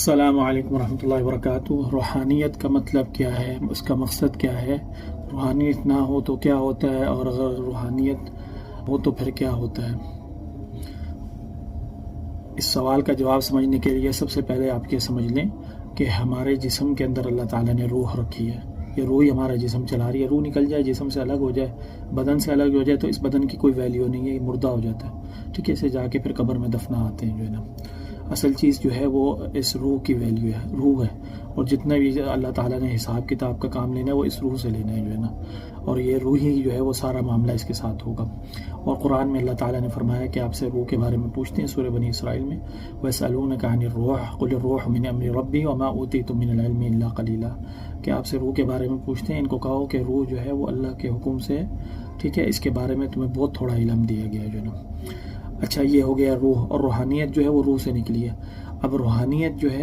السلام علیکم ورحمۃ اللہ وبرکاتہ۔ روحانیت کا مطلب کیا ہے، اس کا مقصد کیا ہے، روحانیت نہ ہو تو کیا ہوتا ہے، اور اگر روحانیت ہو تو پھر کیا ہوتا ہے؟ اس سوال کا جواب سمجھنے کے لیے سب سے پہلے آپ یہ سمجھ لیں کہ ہمارے جسم کے اندر اللہ تعالیٰ نے روح رکھی ہے۔ یہ روح ہی ہمارا جسم چلا رہی ہے۔ روح نکل جائے، جسم سے الگ ہو جائے، بدن سے الگ ہو جائے تو اس بدن کی کوئی ویلیو نہیں ہے، یہ مردہ ہو جاتا ہے۔ ٹھیک ہے، اسے جا کے پھر قبر میں دفنا آتے ہیں جو ہے نا۔ اصل چیز جو ہے وہ اس روح کی ویلیو ہے، روح ہے، اور جتنا بھی اللہ تعالیٰ نے حساب کتاب کا کام لینا ہے وہ اس روح سے لینا ہے جو ہے نا، اور یہ روح ہی جو ہے وہ سارا معاملہ اس کے ساتھ ہوگا۔ اور قرآن میں اللہ تعالیٰ نے فرمایا کہ آپ سے روح کے بارے میں پوچھتے ہیں، سورہ بنی اسرائیل میں وَيَسْأَلُونَكَ عَنِ الرُّوحِ قُلِ الرُّوحُ مِنْ أَمْرِ رَبِّي وَمَا أُوتِيتُم مِّنَ الْعِلْمِ إِلَّا قَلِيلًا، کہ آپ سے روح کے بارے میں پوچھتے ہیں، ان کو کہو کہ روح جو ہے وہ اللہ کے حکم سے، ٹھیک ہے، اس کے بارے میں تمہیں بہت تھوڑا علم دیا گیا ہے جو ہے نا۔ اچھا، یہ ہو گیا روح، اور روحانیت جو ہے وہ روح سے نکلی ہے۔ اب روحانیت جو ہے